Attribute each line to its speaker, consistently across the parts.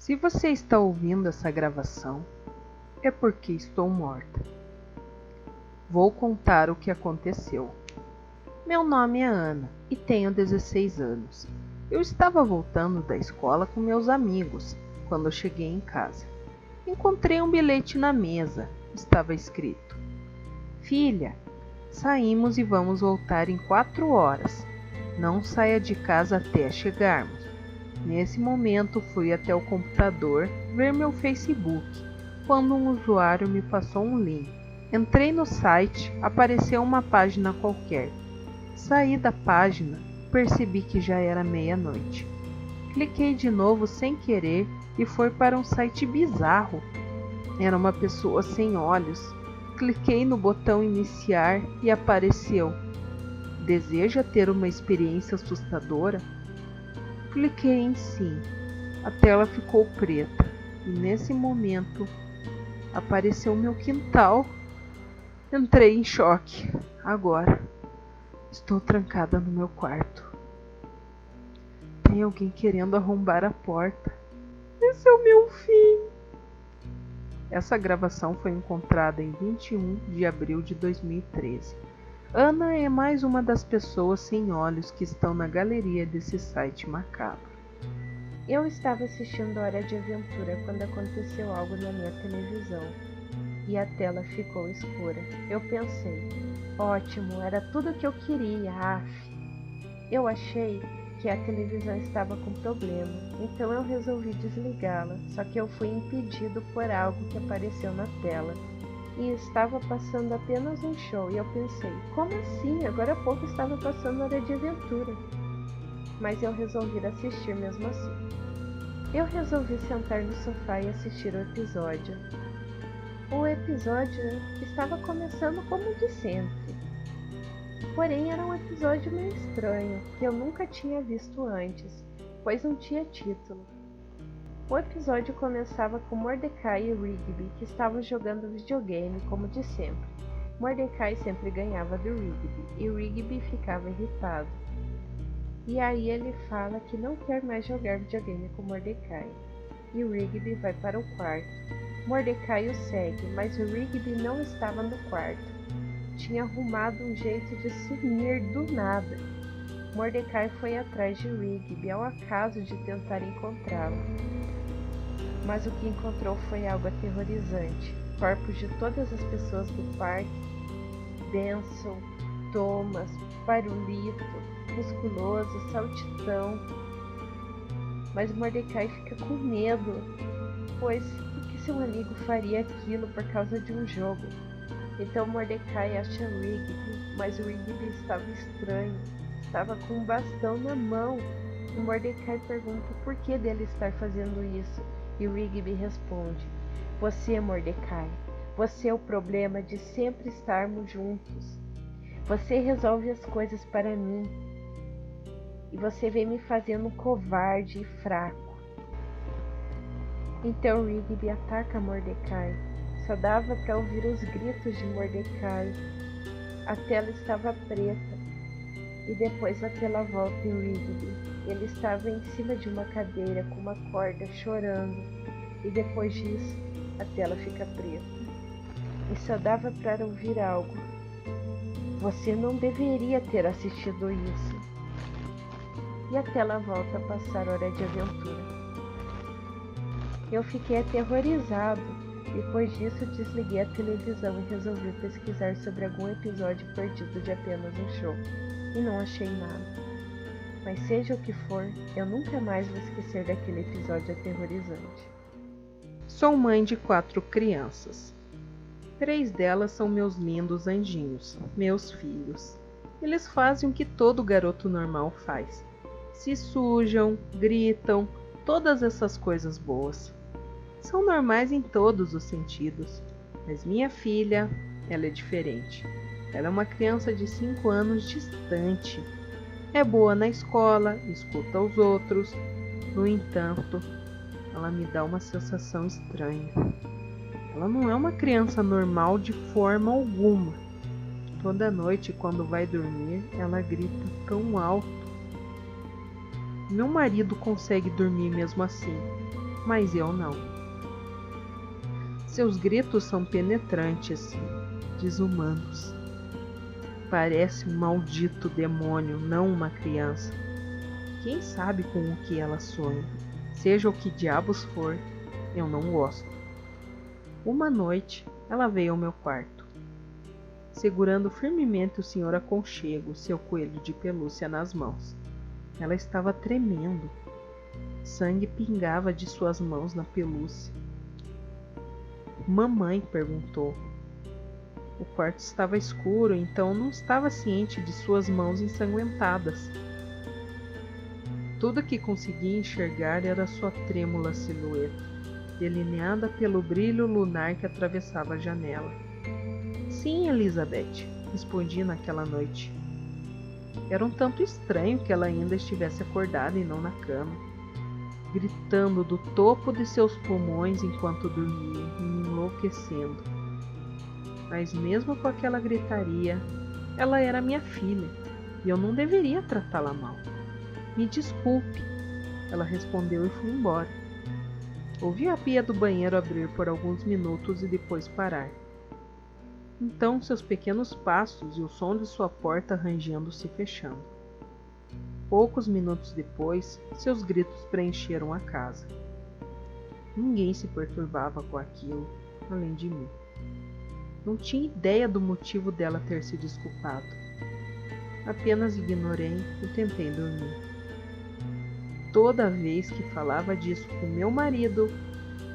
Speaker 1: Se você está ouvindo essa gravação, é porque estou morta. Vou contar o que aconteceu. Meu nome é Ana e tenho 16 anos. Eu estava voltando da escola com meus amigos quando cheguei em casa. Encontrei um bilhete na mesa. Estava escrito: Filha, saímos e vamos voltar em 4 horas. Não saia de casa até chegarmos. Nesse momento fui até o computador ver meu Facebook, quando um usuário me passou um link. Entrei no site, apareceu uma página qualquer. Saí da página, percebi que já era meia-noite. Cliquei de novo sem querer e foi para um site bizarro. Era uma pessoa sem olhos. Cliquei no botão iniciar e apareceu: Deseja ter uma experiência assustadora? Cliquei em sim. A tela ficou preta e nesse momento apareceu meu quintal. Entrei em choque. Agora estou trancada no meu quarto. Tem alguém querendo arrombar a porta. Esse é o meu fim. Essa gravação foi encontrada em 21 de abril de 2013. Ana é mais uma das pessoas sem olhos que estão na galeria desse site macabro.
Speaker 2: Eu estava assistindo Hora de Aventura quando aconteceu algo na minha televisão e a tela ficou escura. Eu pensei, ótimo, era tudo o que eu queria, Eu achei que a televisão estava com problema, então eu resolvi desligá-la, só que eu fui impedido por algo que apareceu na tela. E estava passando apenas um show, e eu pensei, como assim? Agora há pouco estava passando Hora de Aventura. Mas eu resolvi assistir mesmo assim. Eu resolvi sentar no sofá e assistir o episódio. O episódio estava começando como de sempre. Porém, era um episódio meio estranho, que eu nunca tinha visto antes, pois não tinha título. O episódio começava com Mordecai e Rigby, que estavam jogando videogame, como de sempre. Mordecai sempre ganhava do Rigby, e Rigby ficava irritado. E aí ele fala que não quer mais jogar videogame com Mordecai. E o Rigby vai para o quarto. Mordecai o segue, mas o Rigby não estava no quarto. Tinha arrumado um jeito de sumir do nada. Mordecai foi atrás de Rigby ao acaso de tentar encontrá-lo. Mas o que encontrou foi algo aterrorizante. Corpos de todas as pessoas do parque. Benson, Thomas, Parulito, Musculoso, Saltitão. Mas Mordecai fica com medo, pois por que seu amigo faria aquilo por causa de um jogo? Então Mordecai acha Rigby, mas o Rigby estava estranho, estava com um bastão na mão. E Mordecai pergunta por que dele estar fazendo isso. E Rigby responde: Você, Mordecai, você é o problema de sempre estarmos juntos. Você resolve as coisas para mim. E você vem me fazendo covarde e fraco. Então Rigby ataca Mordecai. Só dava para ouvir os gritos de Mordecai. A tela estava preta. E depois a tela volta em Rigby. Ele estava em cima de uma cadeira com uma corda chorando. E depois disso, a tela fica preta. E só dava para ouvir algo. Você não deveria ter assistido isso. E a tela volta a passar Hora de Aventura. Eu fiquei aterrorizado. Depois disso, desliguei a televisão e resolvi pesquisar sobre algum episódio perdido de apenas um show. E não achei nada. Mas seja o que for, eu nunca mais vou esquecer daquele episódio aterrorizante.
Speaker 1: Sou mãe de 4 crianças. 3 delas são meus lindos anjinhos, meus filhos. Eles fazem o que todo garoto normal faz. Se sujam, gritam, todas essas coisas boas. São normais em todos os sentidos, mas minha filha, ela é diferente. Ela é uma criança de 5 anos distante. É boa na escola, escuta os outros. No entanto, ela me dá uma sensação estranha. Ela não é uma criança normal de forma alguma. Toda noite, quando vai dormir, ela grita tão alto. Meu marido consegue dormir mesmo assim. mas eu não. Seus gritos são penetrantes, desumanos. Parece um maldito demônio, não uma criança. Quem sabe com o que ela sonha? Seja o que diabos for, eu não gosto. Uma noite, ela veio ao meu quarto, segurando firmemente o Sr. Aconchego, seu coelho de pelúcia, nas mãos. Ela estava tremendo. Sangue pingava de suas mãos na pelúcia. Mamãe? Perguntou. O quarto estava escuro, então não estava ciente de suas mãos ensanguentadas. Tudo que conseguia enxergar era sua trêmula silhueta, delineada pelo brilho lunar que atravessava a janela. Sim, Elizabeth, respondi naquela noite. Era um tanto estranho que ela ainda estivesse acordada e não na cama, gritando do topo de seus pulmões enquanto dormia, me enlouquecendo. Mas mesmo com aquela gritaria, ela era minha filha, e eu não deveria tratá-la mal. Me desculpe, ela respondeu e foi embora. Ouvi a pia do banheiro abrir por alguns minutos e depois parar. Então seus pequenos passos e o som de sua porta rangendo se fechando. Poucos minutos depois, seus gritos preencheram a casa. Ninguém se perturbava com aquilo, além de mim. Não tinha ideia do motivo dela ter se desculpado. Apenas ignorei e tentei dormir. Toda vez que falava disso com meu marido,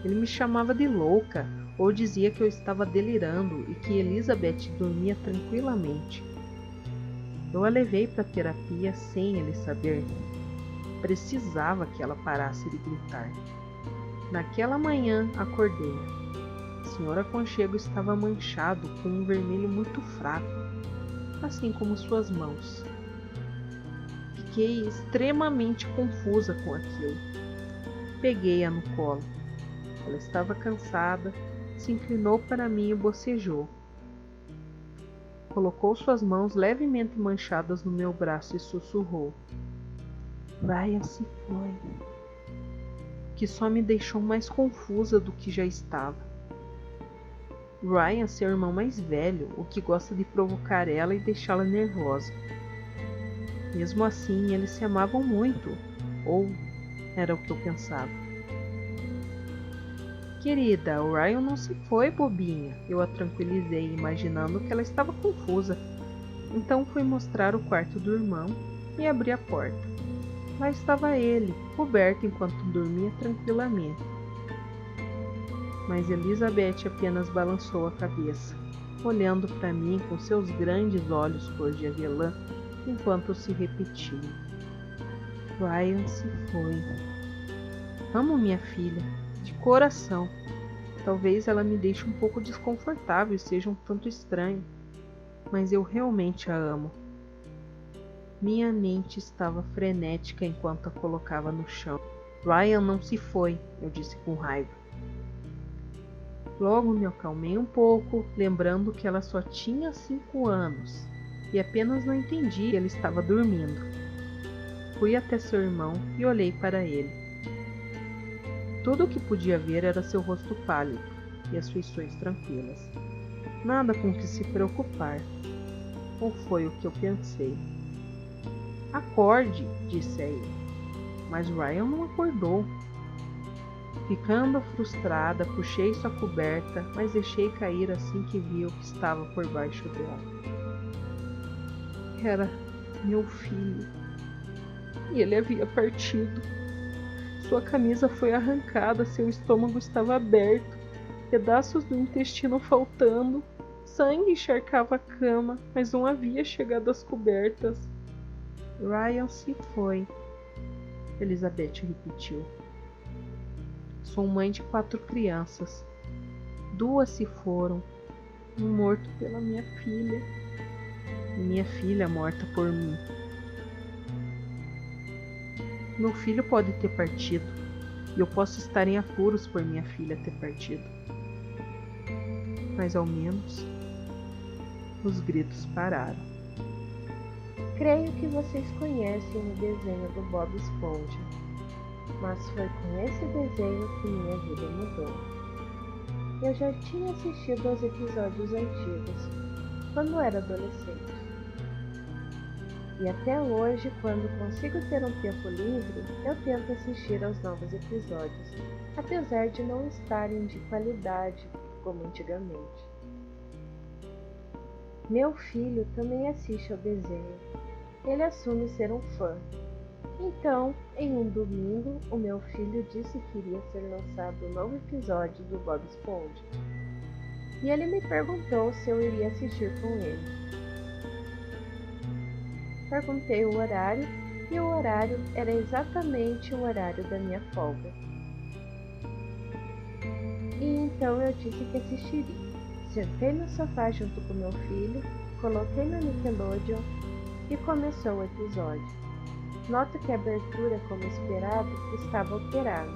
Speaker 1: ele me chamava de louca ou dizia que eu estava delirando e que Elizabeth dormia tranquilamente. Eu a levei para terapia sem ele saber. Precisava que ela parasse de gritar. Naquela manhã, acordei. O Sr. Aconchego estava manchado com um vermelho muito fraco, assim como suas mãos. Fiquei extremamente confusa com aquilo. Peguei-a no colo. Ela estava cansada, se inclinou para mim e bocejou. Colocou suas mãos levemente manchadas no meu braço e sussurrou. Ryan se foi. Que só me deixou mais confusa do que já estava. Ryan, seu irmão mais velho, o que gosta de provocar ela e deixá-la nervosa. Mesmo assim, eles se amavam muito, ou era o que eu pensava. Querida, o Ryan não se foi, bobinha, eu a tranquilizei, imaginando que ela estava confusa. Então fui mostrar o quarto do irmão e abri a porta. Lá estava ele, coberto enquanto dormia tranquilamente. Mas Elizabeth apenas balançou a cabeça, olhando para mim com seus grandes olhos cor de avelã, enquanto se repetia. Ryan se foi. Amo minha filha, de coração. Talvez ela me deixe um pouco desconfortável e seja um tanto estranho, mas eu realmente a amo. Minha mente estava frenética enquanto a colocava no chão. Ryan não se foi, eu disse com raiva. Logo me acalmei um pouco, lembrando que ela só tinha 5 anos e apenas não entendi que ele estava dormindo. Fui até seu irmão e olhei para ele. Tudo o que podia ver era seu rosto pálido e as feições tranquilas. Nada com que se preocupar. Ou foi o que eu pensei. Acorde, disse a ele. Mas Ryan não acordou. Ficando frustrada, puxei sua coberta, mas deixei cair assim que vi o que estava por baixo dela. Era meu filho. E ele havia partido. Sua camisa foi arrancada, seu estômago estava aberto, pedaços do intestino faltando, sangue encharcava a cama, mas não havia chegado às cobertas. Ryan se foi, Elizabeth repetiu. Sou mãe de 4 crianças. 2 se foram, um morto pela minha filha, e minha filha morta por mim. Meu filho pode ter partido, e eu posso estar em apuros por minha filha ter partido. Mas ao menos, os gritos pararam.
Speaker 2: Creio que vocês conhecem o desenho do Bob Esponja. mas foi com esse desenho que minha vida mudou. Eu já tinha assistido aos episódios antigos, quando era adolescente. E até hoje, quando consigo ter um tempo livre, eu tento assistir aos novos episódios, apesar de não estarem de qualidade como antigamente. Meu filho também assiste ao desenho. Ele assume ser um fã. Então, em um domingo, o meu filho disse que iria ser lançado um novo episódio do Bob Esponja. E ele me perguntou se eu iria assistir com ele. Perguntei o horário e o horário era exatamente o horário da minha folga. E então eu disse que assistiria. Sentei no sofá junto com meu filho, coloquei no Nickelodeon e começou o episódio. Noto que a abertura, como esperado, estava alterada.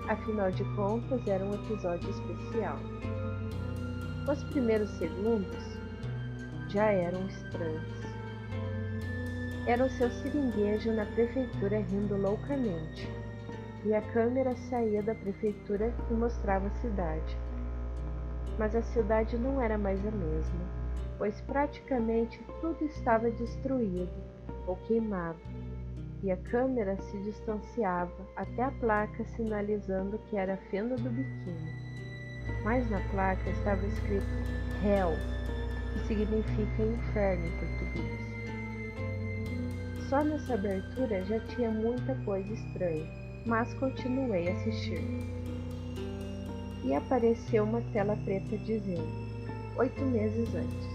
Speaker 2: Afinal de contas, era um episódio especial. Os primeiros segundos já eram estranhos. Era o seu seringuejo na prefeitura rindo loucamente, e a câmera saía da prefeitura e mostrava a cidade. Mas a cidade não era mais a mesma, pois praticamente tudo estava destruído ou queimado, e a câmera se distanciava até a placa sinalizando que era a fenda do biquíni. Mas na placa estava escrito Hell, que significa inferno em português. Só nessa abertura já tinha muita coisa estranha, mas continuei a assistir. E apareceu uma tela preta dizendo 8 meses antes,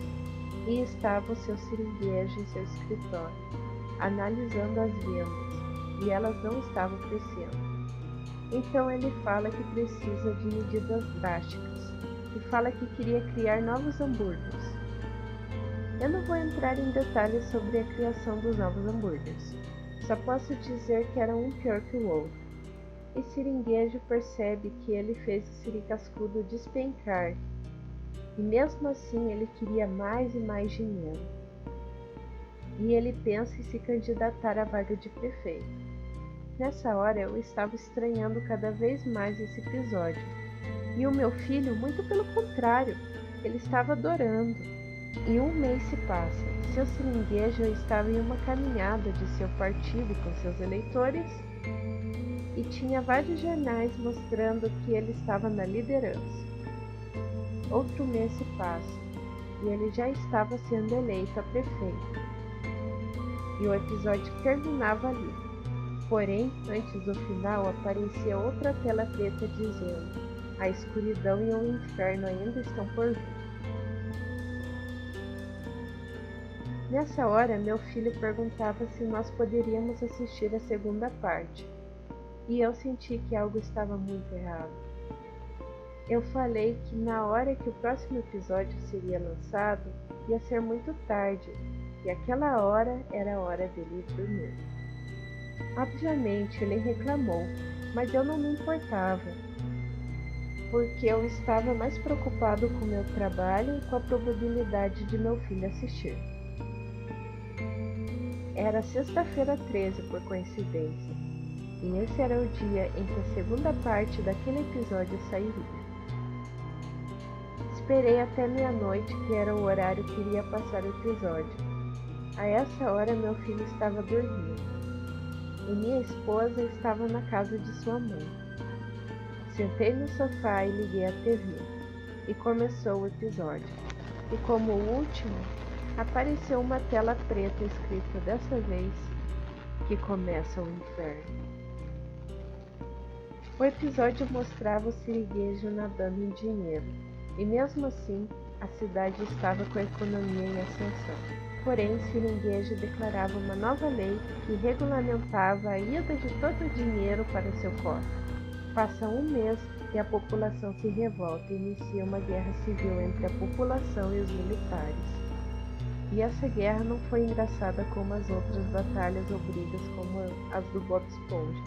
Speaker 2: e estava o seu seringuejo em seu escritório, analisando as vendas, e elas não estavam crescendo. Então ele fala que precisa de medidas drásticas, e fala que queria criar novos hambúrgueres. Eu não vou entrar em detalhes sobre a criação dos novos hambúrgueres, só posso dizer que era um pior que o outro. E Seringuejo percebe que ele fez o Siricascudo despencar, e mesmo assim ele queria mais e mais dinheiro. E ele pensa em se candidatar à vaga de prefeito. Nessa hora eu estava estranhando cada vez mais esse episódio, e o meu filho, muito pelo contrário, ele estava adorando. E um mês se passa, seu seringuejo estava em uma caminhada de seu partido com seus eleitores, e tinha vários jornais mostrando que ele estava na liderança. Outro mês se passa, e ele já estava sendo eleito a prefeito. E o episódio terminava ali. Porém, antes do final, aparecia outra tela preta dizendo: a escuridão e o inferno ainda estão por vir. Nessa hora, meu filho perguntava se nós poderíamos assistir a segunda parte, e eu senti que algo estava muito errado. Eu falei que na hora que o próximo episódio seria lançado, ia ser muito tarde, e aquela hora era a hora dele dormir. Obviamente ele reclamou, mas eu não me importava, porque eu estava mais preocupado com meu trabalho e com a probabilidade de meu filho assistir. Era sexta-feira 13, por coincidência, e esse era o dia em que a segunda parte daquele episódio sairia. Esperei até meia-noite, que era o horário que iria passar o episódio. A essa hora meu filho estava dormindo, e minha esposa estava na casa de sua mãe. Sentei no sofá e liguei a TV, e começou o episódio. E como o último, apareceu uma tela preta escrita dessa vez que começa o inferno. O episódio mostrava o siriguejo nadando em dinheiro, e mesmo assim a cidade estava com a economia em ascensão. Porém, Seringuejo declarava uma nova lei que regulamentava a ida de todo o dinheiro para seu cofre. Passa um mês e a população se revolta e inicia uma guerra civil entre a população e os militares. E essa guerra não foi engraçada como as outras batalhas ou brigas como as do Bob Esponja.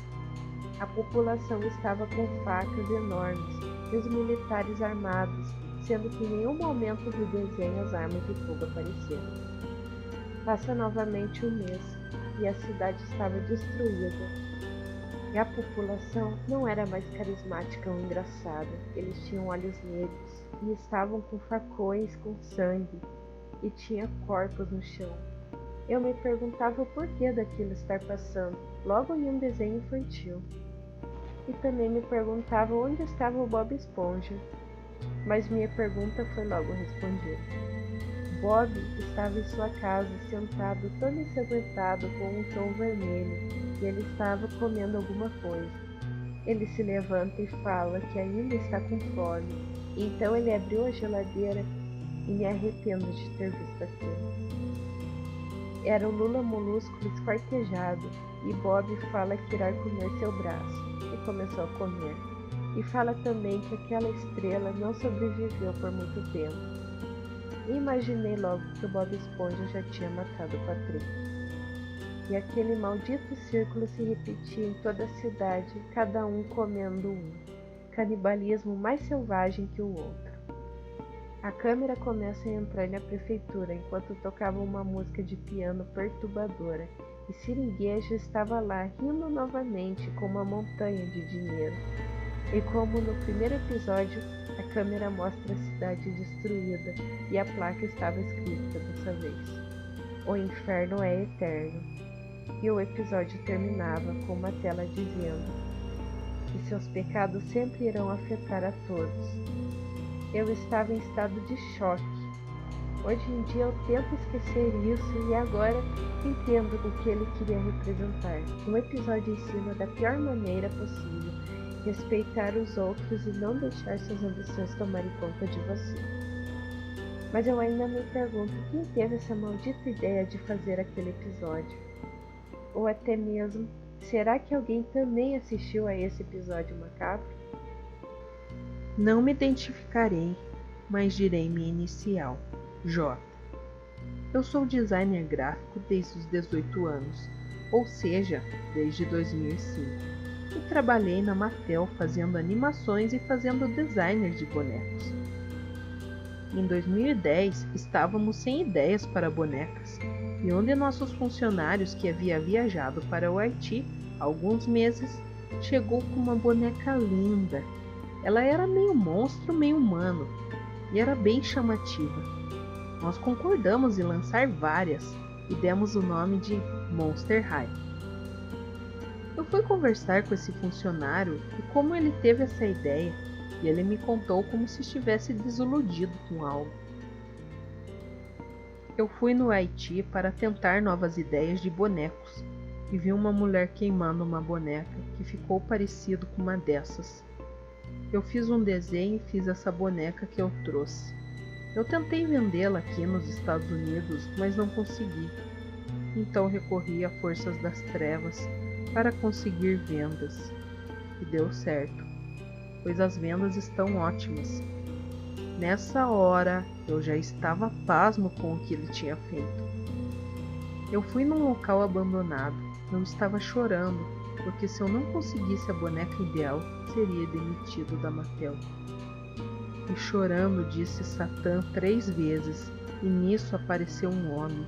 Speaker 2: A população estava com facas enormes e os militares armados, sendo que em nenhum momento do desenho as armas de fogo apareceram. Passa novamente um mês e a cidade estava destruída. E a população não era mais carismática ou engraçada. Eles tinham olhos negros e estavam com facões com sangue e tinha corpos no chão. Eu me perguntava o porquê daquilo estar passando, logo em um desenho infantil. E também me perguntava onde estava o Bob Esponja. Mas minha pergunta foi logo respondida. Bob estava em sua casa, sentado todo ensanguentado com um tom vermelho, e ele estava comendo alguma coisa. Ele se levanta e fala que ainda está com fome. Então ele abriu a geladeira e me arrependo de ter visto aquilo. Era o Lula molúsculo esquartejado, e Bob fala que irá comer seu braço, e começou a comer. E fala também que aquela estrela não sobreviveu por muito tempo. E imaginei logo que o Bob Esponja já tinha matado o Patrick. E aquele maldito círculo se repetia em toda a cidade, cada um comendo um. Canibalismo mais selvagem que o outro. A câmera começa a entrar na prefeitura enquanto tocava uma música de piano perturbadora, e Siriguejo estava lá rindo novamente com uma montanha de dinheiro. E como no primeiro episódio, a câmera mostra a cidade destruída e a placa estava escrita dessa vez: O inferno é eterno. E o episódio terminava com uma tela dizendo que seus pecados sempre irão afetar a todos. Eu estava em estado de choque. Hoje em dia eu tento esquecer isso e agora entendo o que ele queria representar. Um episódio ensina da pior maneira possível respeitar os outros e não deixar suas ambições tomarem conta de você. Mas eu ainda me pergunto quem teve essa maldita ideia de fazer aquele episódio. Ou até mesmo, será que alguém também assistiu a esse episódio macabro?
Speaker 1: Não me identificarei, mas direi minha inicial, J. Eu sou designer gráfico desde os 18 anos, ou seja, desde 2005. E trabalhei na Mattel fazendo animações e fazendo designer de bonecos. Em 2010, estávamos sem ideias para bonecas, e um de nossos funcionários que havia viajado para o Haiti há alguns meses chegou com uma boneca linda. Ela era meio monstro, meio humano, e era bem chamativa. Nós concordamos em lançar várias e demos o nome de Monster High. Eu fui conversar com esse funcionário e como ele teve essa ideia, e ele me contou como se estivesse desiludido com algo. Eu fui no Haiti para tentar novas ideias de bonecos e vi uma mulher queimando uma boneca que ficou parecido com uma dessas. Eu fiz um desenho e fiz essa boneca que eu trouxe. Eu tentei vendê-la aqui nos Estados Unidos, mas não consegui. Então recorri a forças das trevas para conseguir vendas. E deu certo, pois as vendas estão ótimas. Nessa hora, eu já estava pasmo com o que ele tinha feito. Eu fui num local abandonado. Eu estava chorando, porque se eu não conseguisse a boneca ideal, seria demitido da Mattel. E chorando disse Satã 3 vezes, e nisso apareceu um homem.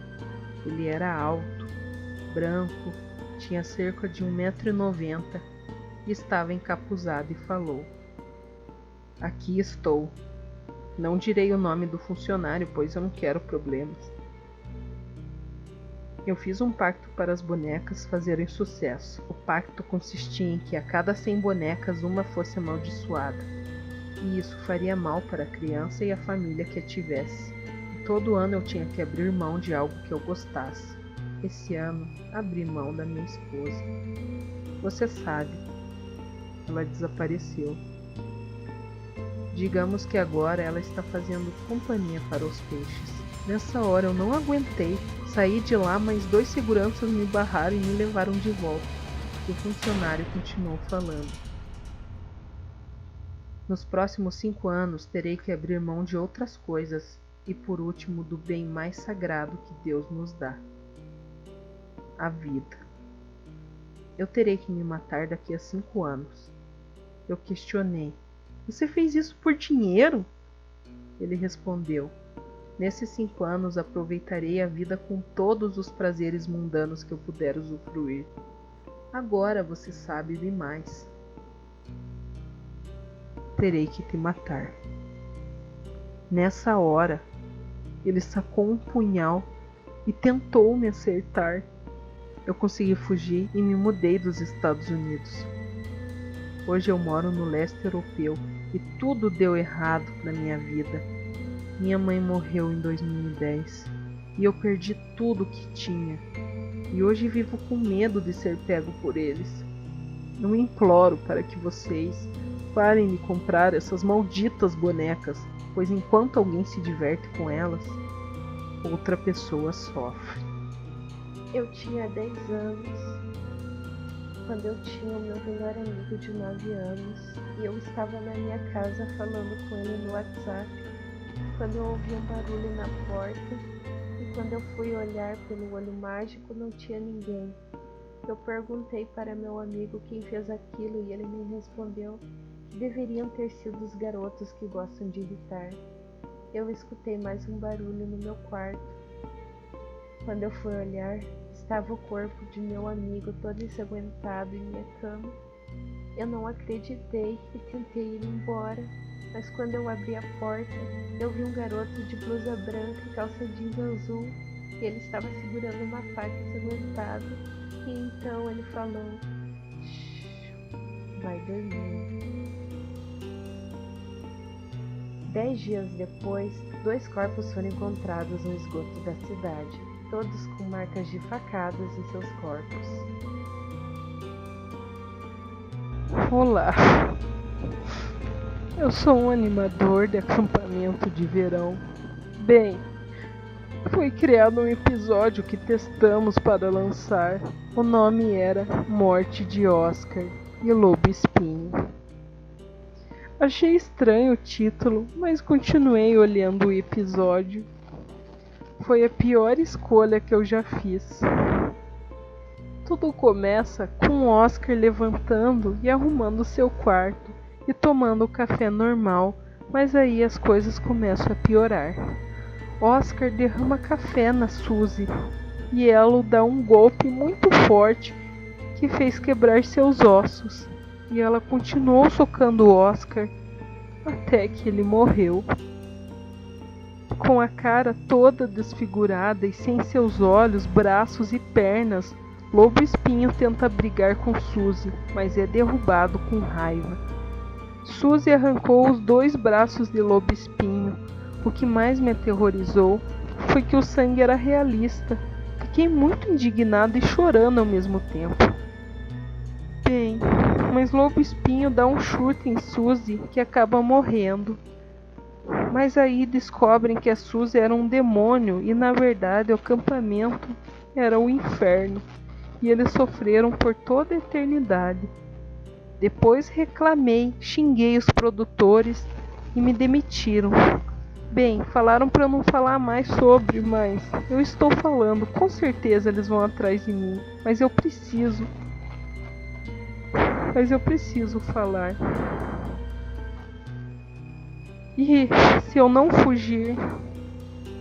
Speaker 1: Ele era alto, branco, tinha cerca de 1,90 m e estava encapuzado e falou: Aqui estou. Não direi o nome do funcionário, pois eu não quero problemas. Eu fiz um pacto para as bonecas fazerem sucesso. O pacto consistia em que a cada 100 bonecas uma fosse amaldiçoada. E isso faria mal para a criança e a família que a tivesse. E todo ano eu tinha que abrir mão de algo que eu gostasse. Esse ano, abri mão da minha esposa. Você sabe, ela desapareceu. Digamos que agora ela está fazendo companhia para os peixes. Nessa hora eu não aguentei, saí de lá, mas 2 seguranças me barraram e me levaram de volta. E o funcionário continuou falando. Nos próximos 5 anos terei que abrir mão de outras coisas e por último do bem mais sagrado que Deus nos dá. A vida. Eu terei que me matar daqui a 5 anos. Eu questionei. Você fez isso por dinheiro? Ele respondeu. Nesses 5 anos aproveitarei a vida com todos os prazeres mundanos que eu puder usufruir. Agora você sabe demais. Terei que te matar. Nessa hora, ele sacou um punhal e tentou me acertar. Eu consegui fugir e me mudei dos Estados Unidos. Hoje eu moro no leste europeu e tudo deu errado na minha vida. Minha mãe morreu em 2010 e eu perdi tudo que tinha. E hoje vivo com medo de ser pego por eles. Eu imploro para que vocês parem de comprar essas malditas bonecas, pois enquanto alguém se diverte com elas, outra pessoa sofre.
Speaker 2: Eu tinha 10 anos quando eu tinha o meu melhor amigo de 9 anos e eu estava na minha casa falando com ele no WhatsApp quando eu ouvi um barulho na porta e quando eu fui olhar pelo olho mágico não tinha ninguém. Eu perguntei para meu amigo quem fez aquilo e ele me respondeu que deveriam ter sido os garotos que gostam de irritar. Eu escutei mais um barulho no meu quarto. Quando eu fui olhar, estava o corpo de meu amigo todo ensanguentado em minha cama. Eu não acreditei e tentei ir embora, mas quando eu abri a porta, eu vi um garoto de blusa branca e calça jeans azul e ele estava segurando uma faca ensanguentada. E então ele falou: "Shh, vai dormir." 10 dias depois, 2 corpos foram encontrados no esgoto da cidade, todos com marcas de facadas em seus corpos.
Speaker 1: Olá, eu sou um animador de acampamento de verão. Bem, foi criado um episódio que testamos para lançar. O nome era Morte de Oscar e Lobo Espinho. Achei estranho o título, mas continuei olhando o episódio. Foi a pior escolha que eu já fiz. Tudo começa com Oscar levantando e arrumando seu quarto e tomando o café normal, mas aí as coisas começam a piorar. Oscar derrama café na Suzy e ela o dá um golpe muito forte que fez quebrar seus ossos. E ela continuou socando o Oscar até que ele morreu. Com a cara toda desfigurada e sem seus olhos, braços e pernas, Lobo Espinho tenta brigar com Suzy, mas é derrubado com raiva. Suzy arrancou os 2 braços de Lobo Espinho. O que mais me aterrorizou foi que o sangue era realista. Fiquei muito indignado e chorando ao mesmo tempo. Bem, mas Lobo Espinho dá um chute em Suzy que acaba morrendo. Mas aí descobrem que a Suzy era um demônio e na verdade o acampamento era o inferno. E eles sofreram por toda a eternidade. Depois reclamei, xinguei os produtores e me demitiram. Bem, falaram para eu não falar mais sobre, mas eu estou falando. Com certeza eles vão atrás de mim, mas eu preciso falar. E se eu não fugir,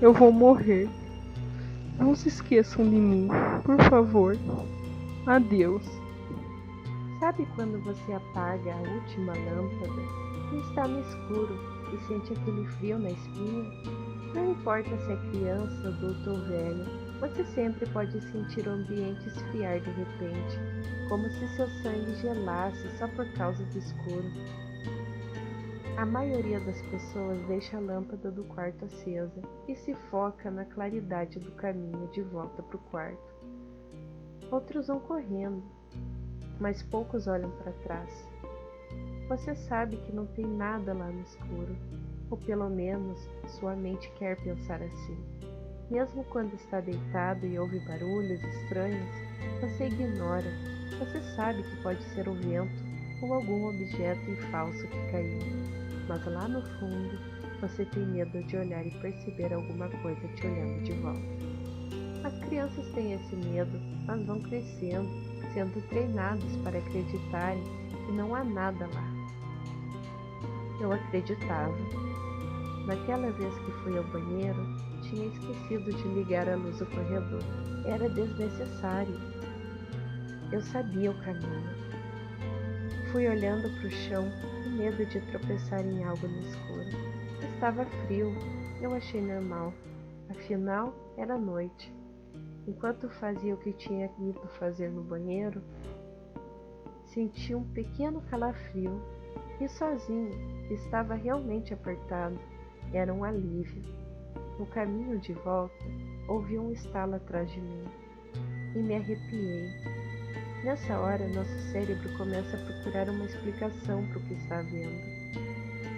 Speaker 1: eu vou morrer. Não se esqueçam de mim, por favor. Adeus.
Speaker 2: Sabe quando você apaga a última lâmpada e está no escuro e sente aquele frio na espinha? Não importa se é criança, adulto ou velho, você sempre pode sentir o ambiente esfriar de repente, como se seu sangue gelasse só por causa do escuro. A maioria das pessoas deixa a lâmpada do quarto acesa e se foca na claridade do caminho de volta para o quarto. Outros vão correndo, mas poucos olham para trás. Você sabe que não tem nada lá no escuro, ou pelo menos sua mente quer pensar assim. Mesmo quando está deitado e ouve barulhos estranhos, você ignora. Você sabe que pode ser o vento ou algum objeto falso que caiu. Mas lá no fundo, você tem medo de olhar e perceber alguma coisa te olhando de volta. As crianças têm esse medo, mas vão crescendo, sendo treinados para acreditarem que não há nada lá. Eu acreditava. Naquela vez que fui ao banheiro, tinha esquecido de ligar a luz do corredor. Era desnecessário. Eu sabia o caminho. Fui olhando para o chão, com medo de tropeçar em algo no escuro. Estava frio, eu achei normal. Afinal, era noite. Enquanto fazia o que tinha ido fazer no banheiro, senti um pequeno calafrio. E sozinho, estava realmente apertado. Era um alívio. No caminho de volta, ouvi um estalo atrás de mim e me arrepiei. Nessa hora, nosso cérebro começa a procurar uma explicação para o que está vendo.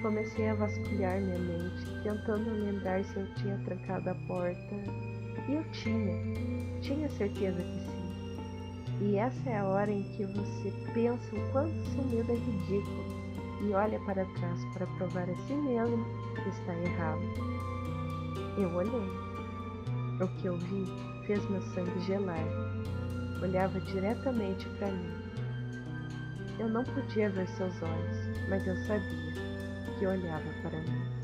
Speaker 2: Comecei a vasculhar minha mente, tentando lembrar se eu tinha trancado a porta. E eu tinha certeza que sim. E essa é a hora em que você pensa o quanto seu medo é ridículo e olha para trás para provar a si mesmo que está errado. Eu olhei. O que eu vi fez meu sangue gelar. Olhava diretamente para mim. Eu não podia ver seus olhos, mas eu sabia que olhava para mim.